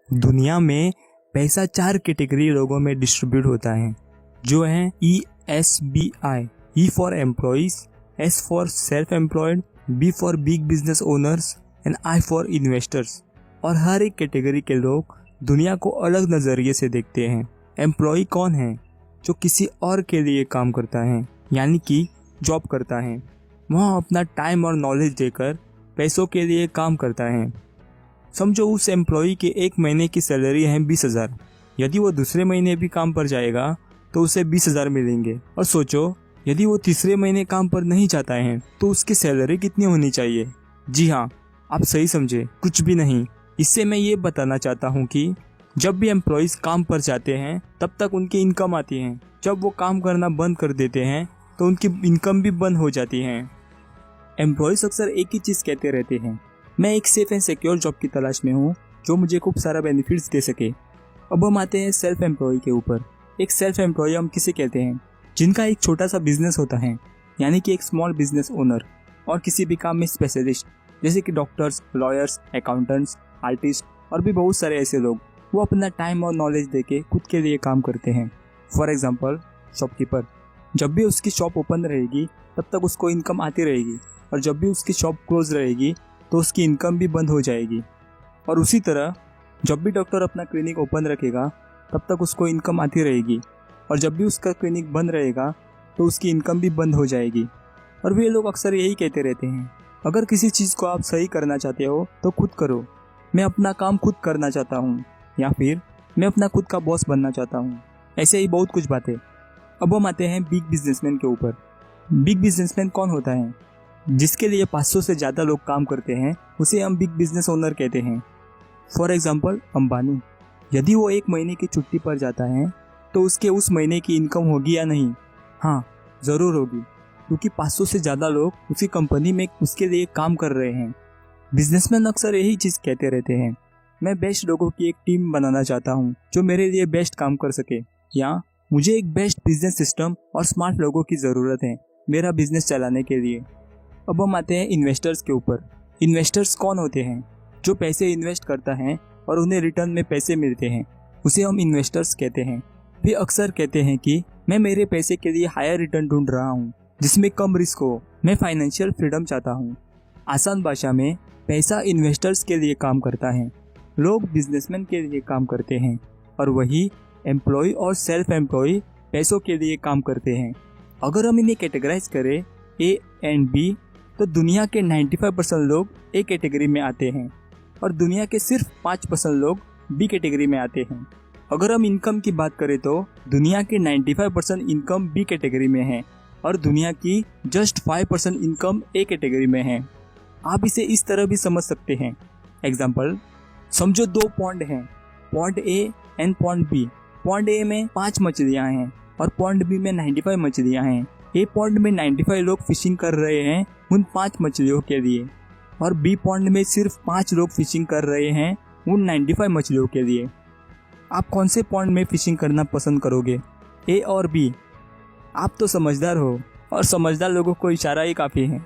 दुनिया में पैसा 4 कैटेगरी लोगों में डिस्ट्रीब्यूट होता है, जो है ESBI। E for employees, S for self employed, B for big business owners and I for investors. और हर एक कैटेगरी के लोग दुनिया को अलग नज़रिए से देखते हैं। एम्प्लॉय कौन है? जो किसी और के लिए काम करता है, यानी कि जॉब करता है। वह अपना टाइम और नॉलेज देकर पैसों के लिए काम करता है। समझो उस एम्प्लॉय के 1 महीने की सैलरी है 20,000। यदि वो दूसरे महीने भी काम पर जाएगा तो उसे 20,000 मिलेंगे। और सोचो, यदि वो तीसरे महीने काम पर नहीं जाता है तो उसकी सैलरी कितनी होनी चाहिए? जी हाँ, आप सही समझे, कुछ भी नहीं। इससे मैं ये बताना चाहता हूँ कि जब भी एम्प्लॉयज़ काम पर जाते हैं तब तक उनकी इनकम आती है। जब वो काम करना बंद कर देते हैं तो उनकी इनकम भी बंद हो जाती है। एम्प्लॉयज़ अक्सर एक ही चीज़ कहते रहते हैं, मैं एक सेफ एंड सिक्योर जॉब की तलाश में हूँ जो मुझे खूब सारा बेनिफिट्स दे सके। अब हम आते हैं सेल्फ एम्प्लॉय के ऊपर। एक सेल्फ एम्प्लॉय हम किसे कहते हैं? जिनका एक छोटा सा बिजनेस होता है, यानी कि एक स्मॉल बिजनेस ओनर, और किसी भी काम में स्पेशलिस्ट, जैसे कि डॉक्टर्स, लॉयर्स, अकाउंटेंट्स, आर्टिस्ट और भी बहुत सारे ऐसे लोग। वो अपना टाइम और नॉलेज देके खुद के लिए काम करते हैं। फॉर एग्जांपल, शॉपकीपर, जब भी उसकी शॉप ओपन रहेगी तब तक उसको इनकम आती रहेगी, और जब भी उसकी शॉप क्लोज रहेगी तो उसकी इनकम भी बंद हो जाएगी। और उसी तरह जब भी डॉक्टर अपना क्लिनिक ओपन रखेगा तब तक उसको इनकम आती रहेगी, और जब भी उसका क्लिनिक बंद रहेगा तो उसकी इनकम भी बंद हो जाएगी। और वे लोग अक्सर यही कहते रहते हैं, अगर किसी चीज़ को आप सही करना चाहते हो तो खुद करो। मैं अपना काम खुद करना चाहता हूँ, या फिर मैं अपना खुद का बॉस बनना चाहता हूँ। ऐसे ही बहुत कुछ बातें। अब हम आते हैं बिग बिजनेसमैन के ऊपर। बिग बिजनेसमैन कौन होता है? जिसके लिए 500 से ज़्यादा लोग काम करते हैं, उसे हम बिग बिजनेस ओनर कहते हैं। फॉर एग्जाम्पल, अंबानी, यदि वो 1 महीने की छुट्टी पर जाता है तो उसके उस महीने की इनकम होगी या नहीं? हाँ, ज़रूर होगी, क्योंकि 500 से ज़्यादा लोग उसी कंपनी में उसके लिए काम कर रहे हैं। बिजनेसमैन अक्सर यही चीज़ कहते रहते हैं, मैं बेस्ट लोगों की एक टीम बनाना चाहता हूँ जो मेरे लिए बेस्ट काम कर सके, या मुझे एक बेस्ट बिजनेस सिस्टम और स्मार्ट लोगों की ज़रूरत है मेरा बिजनेस चलाने के लिए। अब हम आते हैं इन्वेस्टर्स के ऊपर। इन्वेस्टर्स कौन होते हैं? जो पैसे इन्वेस्ट करता है और उन्हें रिटर्न में पैसे मिलते हैं, उसे हम इन्वेस्टर्स कहते हैं। वे अक्सर कहते हैं कि मैं मेरे पैसे के लिए हायर रिटर्न ढूंढ रहा हूँ जिसमें कम रिस्क हो। मैं फाइनेंशियल फ्रीडम चाहता हूँ। आसान भाषा में, पैसा इन्वेस्टर्स के लिए काम करता है, लोग बिजनेसमैन के लिए काम करते हैं, और वही एम्प्लॉय और सेल्फ एम्प्लॉय पैसों के लिए काम करते हैं। अगर हम इन्हें कैटेगराइज करें A एंड B, तो दुनिया के 95% लोग A कैटेगरी में आते हैं और दुनिया के सिर्फ 5% लोग B कैटेगरी में आते हैं। अगर हम इनकम की बात करें तो दुनिया के 95% इनकम B कैटेगरी में है और दुनिया की जस्ट 5% इनकम A कैटेगरी में है। आप इसे इस तरह भी समझ सकते हैं। एग्जाम्पल, समझो 2 पॉन्ड हैं, pond A and pond B। Pond A में 5 मछलियाँ हैं और पॉन्ड B में 95 मछलियाँ हैं। A पॉन्ड में 95 लोग फिशिंग कर रहे हैं उन 5 मछलियों के लिए, और B पॉन्ड में सिर्फ 5 लोग फिशिंग कर रहे हैं उन 95 मछलियों के लिए। आप कौन से पॉन्ड में फिशिंग करना पसंद करोगे, A और B? आप तो समझदार हो, और समझदार लोगों को इशारा ही काफ़ी है।